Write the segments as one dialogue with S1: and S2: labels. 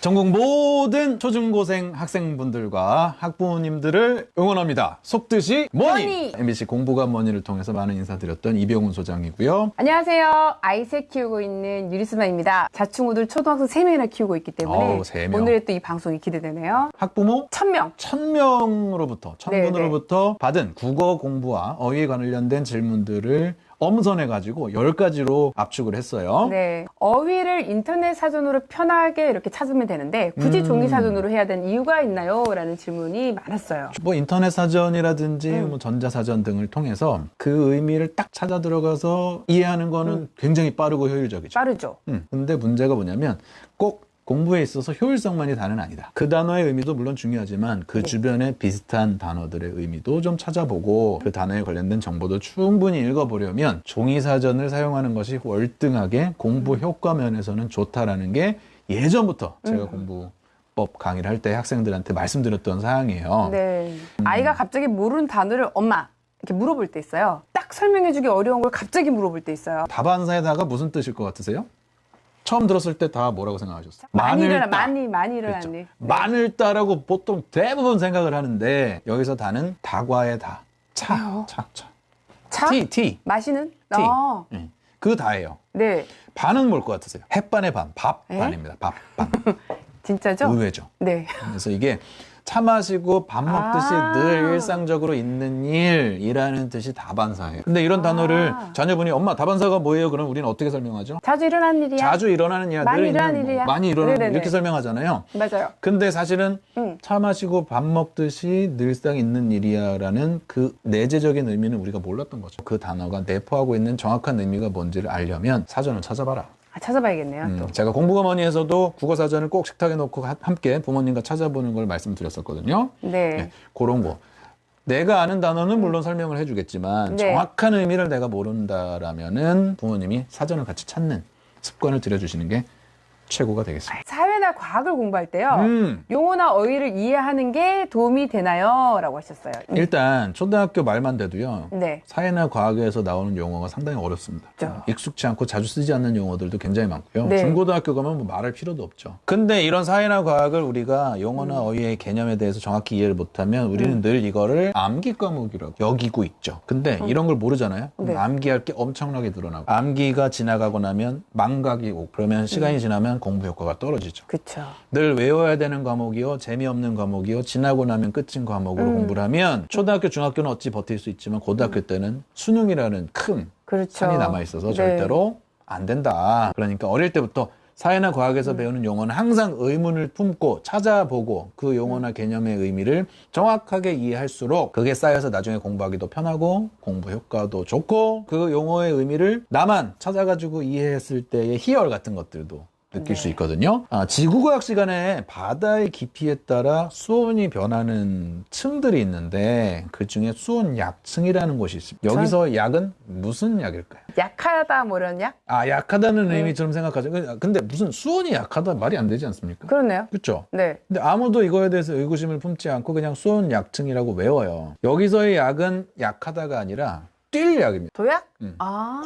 S1: 전국 모든 초중고생 학생분들과 학부모님들을 응원합니다. 속뜻이 뭐니? MBC 공부가 뭐니를 통해서 많은 인사드렸던 이병훈 소장이고요.
S2: 안녕하세요. 아이셋 키우고 있는 유리스마입니다. 자충우들 초등학생 3명이나 키우고 있기 때문에
S1: 3명.
S2: 오늘의 또 이 방송이 기대되네요.
S1: 학부모
S2: 1000명.
S1: 1000명으로부터, 1000분으로부터 받은 국어 공부와 어휘에 관련된 질문들을 엄선해가지고 10가지로 압축을 했어요.
S2: 네. 어휘를 인터넷 사전으로 편하게 이렇게 찾으면 되는데 굳이 종이 사전으로 해야 되는 이유가 있나요? 라는 질문이 많았어요.
S1: 뭐 인터넷 사전이라든지 뭐 전자사전 등을 통해서 그 의미를 딱 찾아 들어가서 이해하는 거는 굉장히 빠르고 효율적이죠.
S2: 빠르죠.
S1: 근데 문제가 뭐냐면 꼭 공부에 있어서 효율성만이 다는 아니다. 그 단어의 의미도 물론 중요하지만 그 주변에 비슷한 단어들의 의미도 좀 찾아보고 그 단어에 관련된 정보도 충분히 읽어보려면 종이사전을 사용하는 것이 월등하게 공부 효과 면에서는 좋다라는 게 예전부터 제가 공부법 강의를 할 때 학생들한테 말씀드렸던 사항이에요.
S2: 네. 아이가 갑자기 모르는 단어를 엄마 이렇게 물어볼 때 있어요. 딱 설명해주기 어려운 걸 갑자기 물어볼 때 있어요.
S1: 답안사에다가 무슨 뜻일 것 같으세요? 처음 들었을 때 다 뭐라고 생각하셨어요?
S2: 많이 일어난
S1: 그렇죠.
S2: 일. 네.
S1: 마늘따라고 보통 대부분 생각을 하는데 여기서 다는 다과의 다.
S2: 왜요?
S1: 차.
S2: 차?
S1: 티.
S2: 마시는?
S1: 티. 그 다예요.
S2: 네.
S1: 반은 뭘 것 같으세요? 햇반의 반, 밥
S2: 에?
S1: 반입니다. 밥 반.
S2: 진짜죠?
S1: 의외죠.
S2: 네.
S1: 그래서 이게 차 마시고 밥 먹듯이 늘 일상적으로 있는 일이라는 뜻이 다반사예요. 근데 이런 단어를 자녀분이 엄마 다반사가 뭐예요? 그럼 우리는 어떻게 설명하죠?
S2: 자주 일어나는 일이야.
S1: 자주 일어나는 일이야.
S2: 많이
S1: 늘
S2: 일어나는
S1: 있는
S2: 일이야.
S1: 많이 일어나는
S2: 네네네.
S1: 이렇게 설명하잖아요.
S2: 맞아요.
S1: 근데 사실은 차 마시고 밥 먹듯이 늘상 있는 일이야라는 그 내재적인 의미는 우리가 몰랐던 거죠. 그 단어가 내포하고 있는 정확한 의미가 뭔지를 알려면 사전을 찾아봐라.
S2: 찾아봐야겠네요. 또.
S1: 제가 공부가 뭐니에서도 국어사전을 꼭 식탁에 놓고 함께 부모님과 찾아보는 걸 말씀드렸었거든요.
S2: 네.
S1: 그런 거. 내가 아는 단어는 물론 설명을 해주겠지만
S2: 네.
S1: 정확한 의미를 내가 모른다라면은 부모님이 사전을 같이 찾는 습관을 들여주시는 게 최고가 되겠습니다.
S2: 사회나 과학을 공부할 때요. 용어나 어휘를 이해하는 게 도움이 되나요? 라고 하셨어요.
S1: 일단 초등학교 말만 돼도요.
S2: 네.
S1: 사회나 과학에서 나오는 용어가 상당히 어렵습니다.
S2: 그렇죠.
S1: 익숙치 않고 자주 쓰지 않는 용어들도 굉장히 많고요.
S2: 네.
S1: 중고등학교 가면 뭐 말할 필요도 없죠. 근데 이런 사회나 과학을 우리가 용어나 어휘의 개념에 대해서 정확히 이해를 못하면 우리는 늘 이거를 암기 과목이라고 여기고 있죠. 근데 이런 걸 모르잖아요. 그럼
S2: 네.
S1: 암기할 게 엄청나게 늘어나고 암기가 지나가고 나면 망각이 오고 그러면 시간이 지나면 공부 효과가 떨어지죠.
S2: 그쵸.
S1: 늘 외워야 되는 과목이요, 재미없는 과목이요, 지나고 나면 끝인 과목으로 공부를 하면 초등학교, 중학교는 어찌 버틸 수 있지만 고등학교 때는 수능이라는 큰
S2: 그렇죠.
S1: 산이 남아있어서
S2: 네.
S1: 절대로 안 된다. 그러니까 어릴 때부터 사회나 과학에서 배우는 용어는 항상 의문을 품고 찾아보고 그 용어나 개념의 의미를 정확하게 이해할수록 그게 쌓여서 나중에 공부하기도 편하고 공부 효과도 좋고 그 용어의 의미를 나만 찾아가지고 이해했을 때의 희열 같은 것들도 느낄 수 있거든요. 지구과학 시간에 바다의 깊이에 따라 수온이 변하는 층들이 있는데 그 중에 수온 약층이라는 곳이 있습니다. 여기서 약은 무슨 약일까요?
S2: 약하다 뭐 이런 약?
S1: 약하다는 의미처럼 생각하죠. 근데 무슨 수온이 약하다 말이 안 되지 않습니까?
S2: 그렇네요.
S1: 그렇죠?
S2: 네.
S1: 근데 아무도 이거에 대해서 의구심을 품지 않고 그냥 수온 약층이라고 외워요. 여기서의 약은 약하다가 아니라 뛸 약입니다.
S2: 도약?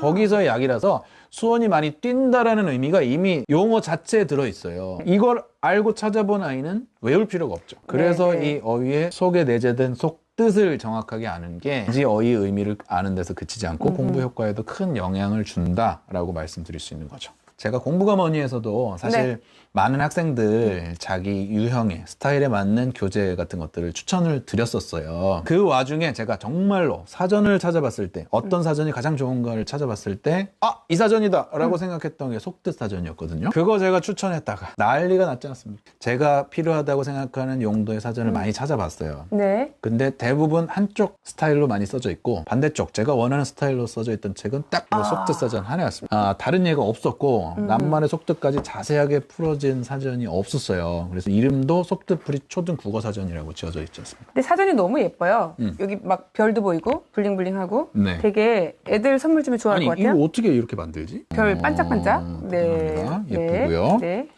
S1: 거기서의 약이라서 수온이 많이 뛴다라는 의미가 이미 용어 자체에 들어있어요. 이걸 알고 찾아본 아이는 외울 필요가 없죠. 그래서
S2: 네.
S1: 이 어휘의 속에 내재된 뜻을 정확하게 아는 게 이 어휘의 의미를 아는 데서 그치지 않고 공부 효과에도 큰 영향을 준다라고 말씀드릴 수 있는 거죠. 제가 공부가 뭐니에서도 사실 많은 학생들 자기 유형의 스타일에 맞는 교재 같은 것들을 추천을 드렸었어요. 그 와중에 제가 정말로 사전을 찾아봤을 때 어떤 사전이 가장 좋은가를 찾아봤을 때 이 사전이다 라고 생각했던 게 속뜻 사전이었거든요. 그거 제가 추천했다가 난리가 났지 않습니까? 제가 필요하다고 생각하는 용도의 사전을 많이 찾아봤어요.
S2: 네.
S1: 근데 대부분 한쪽 스타일로 많이 써져 있고 반대쪽 제가 원하는 스타일로 써져 있던 책은 딱 이 속뜻 사전 하나였습니다. 다른 예가 없었고 낱말의 속뜻까지 자세하게 풀어진 사전이 없었어요. 그래서 이름도 속뜻풀이 초등 국어 사전이라고 지어져 있지 않습니까?
S2: 근데 사전이 너무 예뻐요. 여기 막 별도 보이고 블링블링하고
S1: 네.
S2: 되게 애들 선물 주면 좋아할
S1: 아니
S2: 것 같아요.
S1: 이거 어떻게 이렇게 만들지?
S2: 별 반짝반짝.
S1: 감사합니다. 예쁘고요.
S2: 네.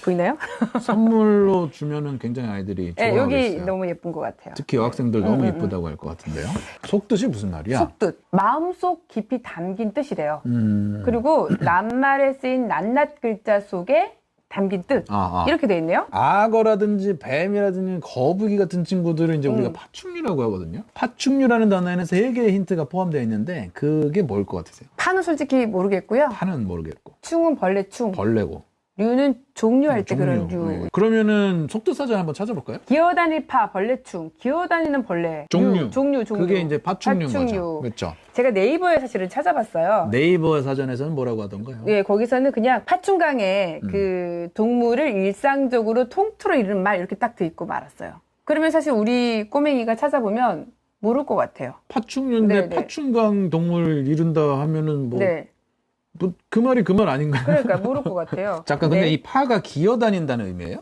S2: 보이나요?
S1: 선물로 주면은 굉장히 아이들이
S2: 네,
S1: 좋아하겠어요.
S2: 여기 너무 예쁜 것 같아요.
S1: 특히 여학생들 너무 예쁘다고 할 것 같은데요. 속뜻이 무슨 말이야?
S2: 속뜻. 마음속 깊이 담긴 뜻이래요. 그리고 낱말에 쓰인 낱낱 글자 속에 담긴 뜻 이렇게 돼 있네요.
S1: 악어라든지 뱀이라든지 거북이 같은 친구들은 이제 우리가 파충류라고 하거든요. 파충류라는 단어에는 3개의 힌트가 포함되어 있는데 그게 뭘 것 같으세요?
S2: 파는 솔직히 모르겠고요.
S1: 파는 모르겠고
S2: 충은 벌레충,
S1: 벌레고
S2: 류는 종류할 때 그런
S1: 종류.
S2: 류.
S1: 네. 그러면은 속뜻사전 한번 찾아볼까요?
S2: 기어다닐 파, 벌레충, 기어다니는 벌레,
S1: 종류.
S2: 종류.
S1: 그게 이제 파충류인 거죠. 그렇죠.
S2: 제가 네이버에 사실은 찾아봤어요.
S1: 네이버 사전에서는 뭐라고 하던가요?
S2: 네, 거기서는 그냥 파충강에 그 동물을 일상적으로 통틀어 이르는 말 이렇게 딱 돼 있고 말았어요. 그러면 사실 우리 꼬맹이가 찾아보면 모를 것 같아요.
S1: 파충류인데
S2: 네네.
S1: 파충강 동물 이룬다 하면은 뭐,
S2: 네,
S1: 뭐 그 말이 그 말 아닌가요?
S2: 그러니까 모를 것 같아요.
S1: 잠깐 근데
S2: 네.
S1: 이 파가 기어다닌다는 의미예요?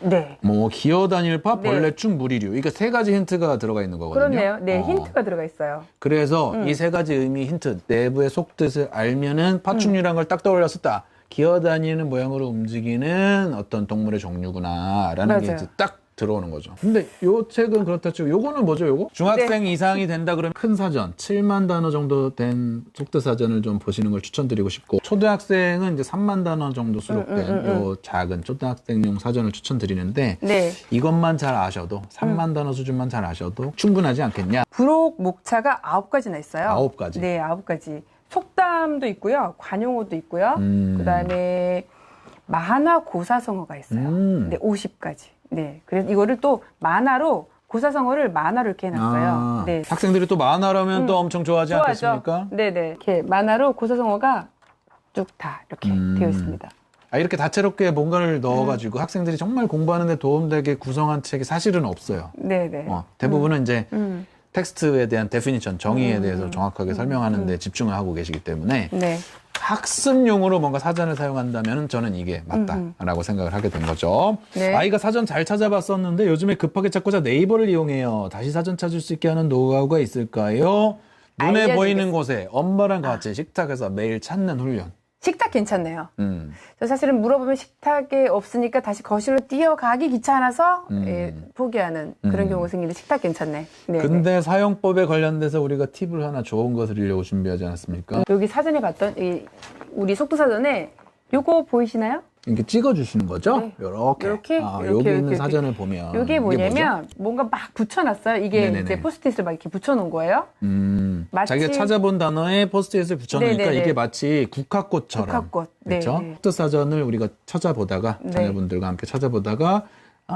S2: 네.
S1: 뭐 기어다닐 파,
S2: 네.
S1: 벌레충, 무리류. 그러니까 3가지 힌트가 들어가 있는 거거든요.
S2: 그렇네요. 네,
S1: 어.
S2: 힌트가 들어가 있어요.
S1: 그래서 이 3가지 의미 힌트, 내부의 속뜻을 알면은 파충류란 걸 딱 떠올렸었다. 기어다니는 모양으로 움직이는 어떤 동물의 종류구나라는 게
S2: 맞아요.
S1: 이제 딱 들어오는 거죠. 근데 요 책은 그렇다 치고 요거는 뭐죠, 요거? 중학생 이상이 된다 그러면 큰 사전, 7만 단어 정도 된 속뜻 사전을 좀 보시는 걸 추천드리고 싶고, 초등학생은 이제 3만 단어 정도 수록된 요 작은 초등학생용 사전을 추천드리는데,
S2: 네.
S1: 이것만 잘 아셔도 3만 단어 수준만 잘 아셔도 충분하지 않겠냐?
S2: 부록 목차가 9가지나 있어요.
S1: 9가지.
S2: 네, 9가지. 속담도 있고요. 관용어도 있고요. 그다음에 만화 고사성어가 있어요. 네, 50가지. 네. 그래서 이거를 또 만화로 고사성어를 만화로 이렇게 해놨어요. 네.
S1: 학생들이 또 만화라면 또 엄청 좋아하지 않겠습니까?
S2: 네네. 이렇게 만화로 고사성어가 쭉 다 이렇게 되어 있습니다.
S1: 이렇게 다채롭게 뭔가를 넣어가지고 학생들이 정말 공부하는 데 도움되게 구성한 책이 사실은 없어요.
S2: 네네.
S1: 대부분은 이제 텍스트에 대한 데피니션, 정의에 대해서 정확하게 설명하는 데 집중을 하고 계시기 때문에
S2: 네.
S1: 학습용으로 뭔가 사전을 사용한다면 저는 이게 맞다라고 생각을 하게 된 거죠.
S2: 네.
S1: 아이가 사전 잘 찾아봤었는데 요즘에 급하게 찾고자 네이버를 이용해요. 다시 사전 찾을 수 있게 하는 노하우가 있을까요? 눈에
S2: 알려주겠습니다.
S1: 보이는 곳에 엄마랑 같이 식탁에서 매일 찾는 훈련.
S2: 식탁 괜찮네요. 저 사실은 물어보면 식탁에 없으니까 다시 거실로 뛰어가기 귀찮아서 예, 포기하는 그런 경우가 생기는데 식탁 괜찮네. 네.
S1: 근데 사용법에 관련돼서 우리가 팁을 하나 좋은 거 드리려고 준비하지 않았습니까?
S2: 여기 사전에 봤던 우리 속도 사전에 요거 보이시나요?
S1: 이렇게 찍어주시는 거죠?
S2: 네.
S1: 요렇게.
S2: 이렇게,
S1: 여기
S2: 이렇게,
S1: 있는
S2: 이렇게.
S1: 사전을 보면.
S2: 이게 뭐냐면 뭔가 막 붙여놨어요. 이게
S1: 네네네.
S2: 이제 포스트잇을 막 이렇게 붙여놓은 거예요. 마치-
S1: 자기가 찾아본 단어에 포스트잇을 붙여놓으니까
S2: 네네네.
S1: 이게 마치 국화꽃처럼.
S2: 국화꽃. 네,
S1: 그렇죠?
S2: 네.
S1: 속뜻 사전을 우리가 찾아보다가
S2: 네.
S1: 자녀분들과 함께 찾아보다가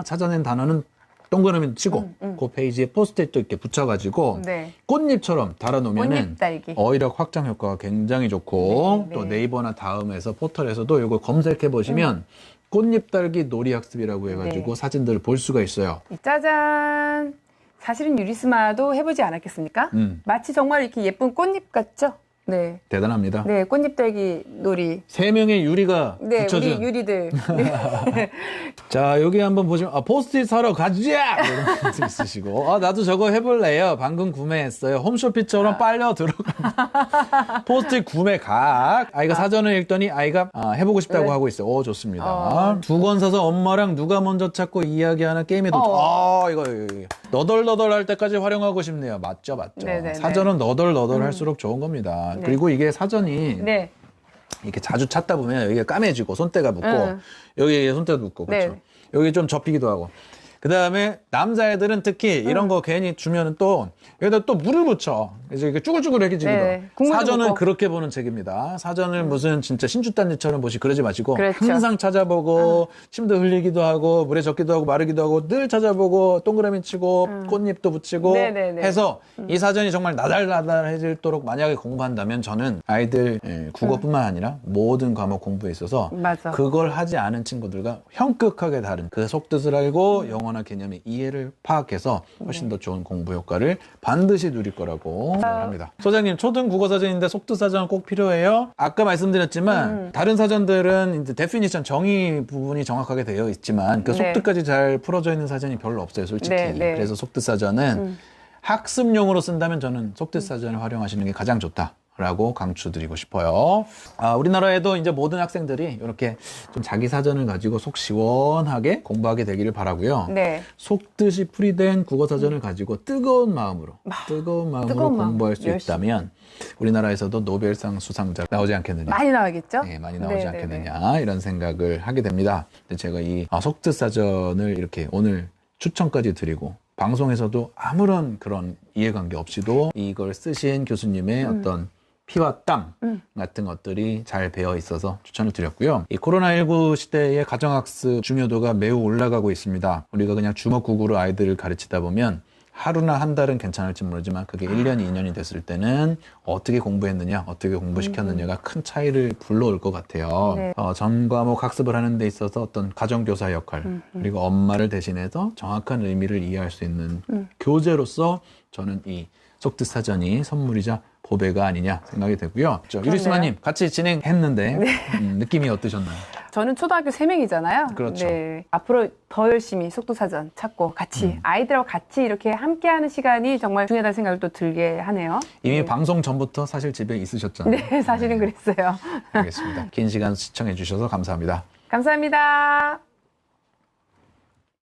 S1: 찾아낸 단어는 동그라미 치고 그 페이지에 포스트잇도 이렇게 붙여가지고
S2: 네.
S1: 꽃잎처럼 달아놓으면은
S2: 꽃잎 딸기.
S1: 어휘력 확장 효과가 굉장히 좋고
S2: 네,
S1: 또
S2: 네.
S1: 네이버나 다음에서 포털에서도 이거 검색해 보시면 꽃잎 딸기 놀이 학습이라고 해가지고
S2: 네.
S1: 사진들을 볼 수가 있어요.
S2: 짜잔. 사실은 유리스마도 해보지 않았겠습니까? 마치 정말 이렇게 예쁜 꽃잎 같죠? 네.
S1: 대단합니다.
S2: 네, 꽃잎 딸기 놀이.
S1: 3명의 유리가
S2: 네,
S1: 붙여준.
S2: 우리 유리들. 네.
S1: 자, 여기 한번 보시면, 포스트잇 사러 가자! 이런 것도 있으시고, 나도 저거 해볼래요. 방금 구매했어요. 홈쇼핑처럼 빨려 들어가. 포스트잇 구매 각. 아이가 사전을 읽더니 아이가 해보고 싶다고
S2: 네.
S1: 하고 있어요. 좋습니다. 2권 사서 엄마랑 누가 먼저 찾고 이야기하는 게임에도, 이거. 너덜너덜 할 때까지 활용하고 싶네요. 맞죠.
S2: 네네네.
S1: 사전은 너덜너덜 할수록 좋은 겁니다.
S2: 네.
S1: 그리고 이게 사전이
S2: 네.
S1: 이렇게 자주 찾다 보면 여기가 까매지고 손때가 붙고 여기에 손때도 붙고 그렇죠.
S2: 네.
S1: 여기 좀 접히기도 하고. 그 다음에 남자애들은 특히 이런 거 괜히 주면은 또 여기다 또 물을 묻혀. 그래서 이게 쭈글쭈글해지기도.
S2: 네, 국물도
S1: 사전은
S2: 붓고.
S1: 그렇게 보는 책입니다. 사전을 무슨 진짜 신주단지처럼 보시 그러지 마시고
S2: 그렇죠.
S1: 항상 찾아보고 침도 흘리기도 하고 물에 젖기도 하고 마르기도 하고 늘 찾아보고 동그라미 치고 꽃잎도 붙이고
S2: 네네네.
S1: 해서 이 사전이 정말 나달나달해질도록 만약에 공부한다면 저는 아이들 국어뿐만 아니라 모든 과목 공부에 있어서
S2: 맞아.
S1: 그걸 하지 않은 친구들과 형격하게 다른 그 속뜻을 알고 영어나 개념의 이해를 파악해서 훨씬 더 좋은 공부 효과를 반드시 누릴 거라고 생각합니다. 소장님, 초등 국어 사전인데 속뜻 사전은 꼭 필요해요? 아까 말씀드렸지만 다른 사전들은 이제 데피니션 정의 부분이 정확하게 되어 있지만 그
S2: 네.
S1: 속뜻까지 잘 풀어져 있는 사전이 별로 없어요, 솔직히.
S2: 네, 네.
S1: 그래서 속뜻 사전은 학습용으로 쓴다면 저는 속뜻 사전을 활용하시는 게 가장 좋다. 라고 강추드리고 싶어요. 우리나라에도 이제 모든 학생들이 이렇게 좀 자기 사전을 가지고 속 시원하게 공부하게 되기를 바라고요.
S2: 네.
S1: 속뜻이 풀이된 국어 사전을 가지고 뜨거운 마음으로 공부할 수
S2: 열심히.
S1: 있다면 우리나라에서도 노벨상 수상자 나오지 않겠느냐.
S2: 많이 나와겠죠?
S1: 네, 많이 나오지
S2: 네네네.
S1: 않겠느냐 이런 생각을 하게 됩니다. 근데 제가 이 속뜻 사전을 이렇게 오늘 추천까지 드리고 방송에서도 아무런 그런 이해관계 없이도 이걸 쓰신 교수님의 어떤 피와 땀 같은 것들이 잘 배어 있어서 추천을 드렸고요. 이 코로나19 시대의 가정학습 중요도가 매우 올라가고 있습니다. 우리가 그냥 주먹구구로 아이들을 가르치다 보면 하루나 한 달은 괜찮을지 모르지만 그게 1년, 2년이 됐을 때는 어떻게 공부했느냐, 어떻게 공부시켰느냐가 큰 차이를 불러올 것 같아요.
S2: 네.
S1: 전 과목 학습을 하는 데 있어서 어떤 가정교사 역할, 그리고 엄마를 대신해서 정확한 의미를 이해할 수 있는 교재로서 저는 이 속뜻 사전이 선물이자 보배가 아니냐 생각이 되고요. 유리스마님 같이 진행했는데 느낌이 어떠셨나요?
S2: 저는 초등학교 3명이잖아요.
S1: 그렇죠.
S2: 네. 앞으로 더 열심히 속도사전 찾고 같이 아이들하고 같이 이렇게 함께하는 시간이 정말 중요하다는 생각을 또 들게 하네요.
S1: 이미
S2: 네.
S1: 방송 전부터 사실 집에 있으셨잖아요.
S2: 네, 사실은 그랬어요.
S1: 알겠습니다. 긴 시간 시청해 주셔서 감사합니다.
S2: 감사합니다.